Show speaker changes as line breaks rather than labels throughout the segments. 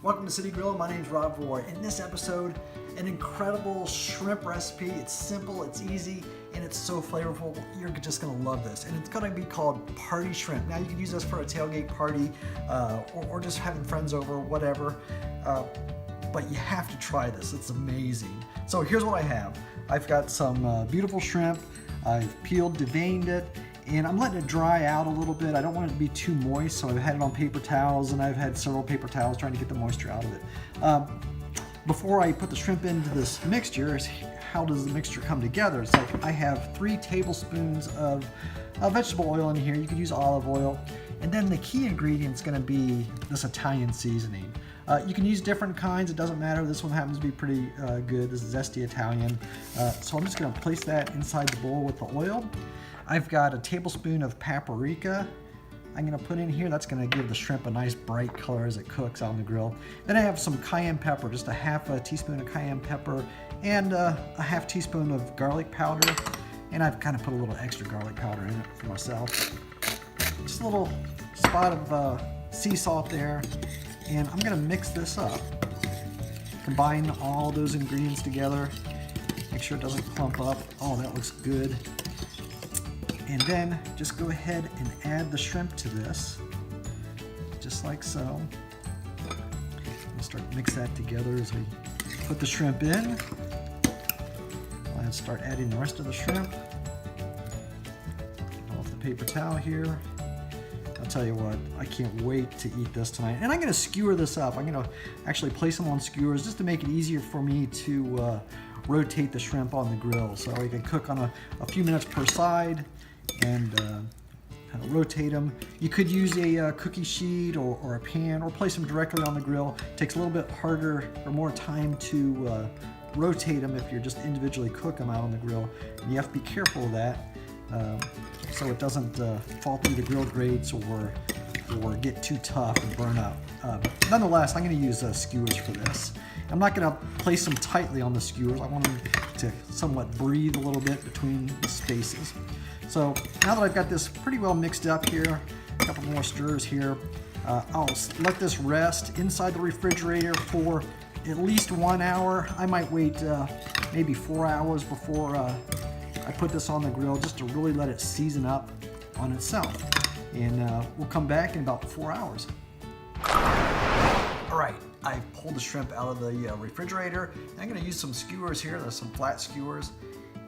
Welcome to City Grill. My name is Rob Roy. In this episode, an incredible shrimp recipe. It's simple, it's easy, and it's so flavorful. You're just gonna love this. And it's gonna be called party shrimp. Now you can use this for a tailgate party or just having friends over, whatever. But you have to try this, it's amazing. So here's what I have. I've got some beautiful shrimp. I've peeled, deveined it, and I'm letting it dry out a little bit. I don't want it to be too moist, so I've had it on paper towels, and I've had several paper towels trying to get the moisture out of it. Before I put the shrimp into this mixture, how does the mixture come together? It's like I have 3 tablespoons of vegetable oil in here. You could use olive oil. And then the key ingredient is gonna be this Italian seasoning. You can use different kinds, it doesn't matter. This one happens to be pretty good. This is Zesty Italian. So I'm just gonna place that inside the bowl with the oil. I've got a tablespoon of paprika I'm gonna put in here. That's gonna give the shrimp a nice bright color as it cooks on the grill. Then I have some cayenne pepper, just a half a teaspoon of cayenne pepper and a half teaspoon of garlic powder. And I've kind of put a little extra garlic powder in it for myself. Just a little spot of sea salt there. And I'm gonna mix this up. Combine all those ingredients together. Make sure it doesn't clump up. Oh, that looks good. And then just go ahead and add the shrimp to this, just like so. We'll start to mix that together as we put the shrimp in. I'll start adding the rest of the shrimp. Get off the paper towel here. I'll tell you what, I can't wait to eat this tonight. And I'm gonna skewer this up. I'm gonna actually place them on skewers just to make it easier for me to rotate the shrimp on the grill. So I can cook on a few minutes per side and kind of rotate them. You could use a cookie sheet or a pan or place them directly on the grill. It takes a little bit harder or more time to rotate them if you're just individually cook them out on the grill. And you have to be careful of that so it doesn't fall through the grill grates or get too tough and burn up. Nonetheless, I'm going to use skewers for this. I'm not going to place them tightly on the skewers. I want them to somewhat breathe a little bit between the spaces. So now that I've got this pretty well mixed up here, a couple more stirs here, I'll let this rest inside the refrigerator for at least 1 hour. I might wait maybe 4 hours before I put this on the grill just to really let it season up on itself. And we'll come back in about 4 hours. All right, I pulled the shrimp out of the refrigerator. I'm gonna use some skewers here. There's some flat skewers.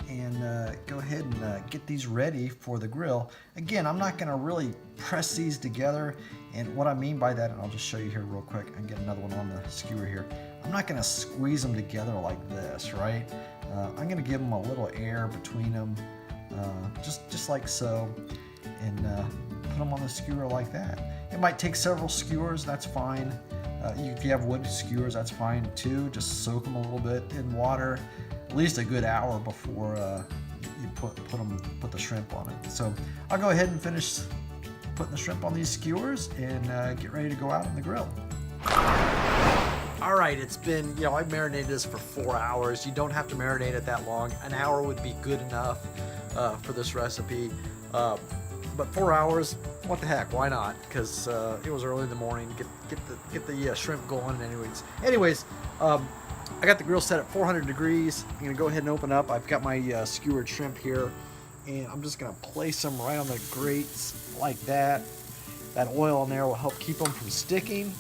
And go ahead and get these ready for the grill. Again, I'm not gonna really press these together. And what I mean by that, and I'll just show you here real quick and get another one on the skewer here. I'm not gonna squeeze them together like this, right? I'm gonna give them a little air between them, just like so. And put them on the skewer like that. It might take several skewers, that's fine. If you have wood skewers, that's fine too. Just soak them a little bit in water, at least a good hour before you put the shrimp on it. So I'll go ahead and finish putting the shrimp on these skewers and get ready to go out on the grill. All right, it's been, I've marinated this for 4 hours. You don't have to marinate it that long. An hour would be good enough for this recipe. But 4 hours, what the heck, why not? Because it was early in the morning to get the shrimp going anyways. I got the grill set at 400 degrees. I'm gonna go ahead and open up. I've got my skewered shrimp here, and I'm just gonna place them right on the grates like that. That oil in there will help keep them from sticking.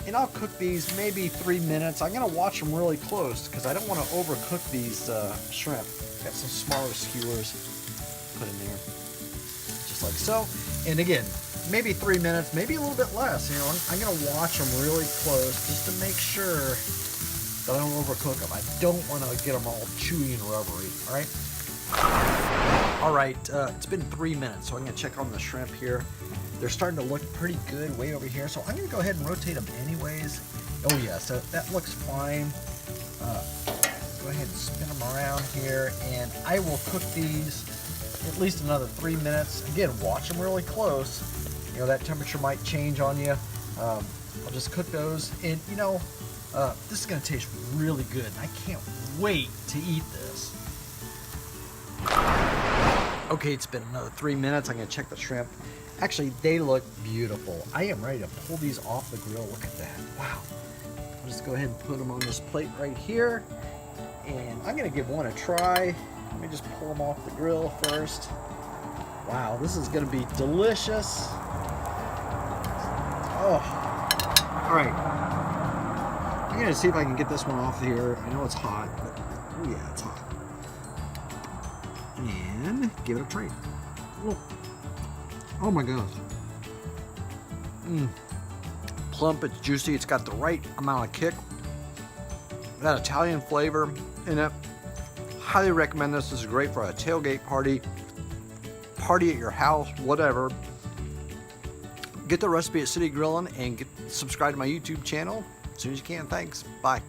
And I'll cook these maybe 3 minutes. I'm gonna watch them really close because I don't want to overcook these shrimp. Got some smaller skewers put in there, just like so. And again, maybe 3 minutes, maybe a little bit less. I'm gonna watch them really close just to make sure that I don't overcook them. I don't want to get them all chewy and rubbery, all right? All right, it's been 3 minutes, so I'm gonna check on the shrimp here. They're starting to look pretty good way over here, so I'm gonna go ahead and rotate them anyways. Oh yeah, so that looks fine. Go ahead and spin them around here, and I will cook these at least another 3 minutes. Again, watch them really close. That temperature might change on you. I'll just cook those, and this is gonna taste really good. I can't wait to eat this. Okay, it's been another 3 minutes. I'm gonna check the shrimp. Actually, they look beautiful. I am ready to pull these off the grill. Look at that. Wow. I'll just go ahead and put them on this plate right here. And I'm gonna give one a try. Let me just pull them off the grill first. Wow, this is gonna be delicious. Oh, all right. I'm gonna see if I can get this one off here. I know it's hot, but oh yeah, it's hot. And give it a try. Oh my gosh. Plump, it's juicy, it's got the right amount of kick. That Italian flavor in it. Highly recommend this. This is great for a tailgate party at your house, whatever. Get the recipe at City Grillin' and subscribe to my YouTube channel as soon as you can. Thanks. Bye.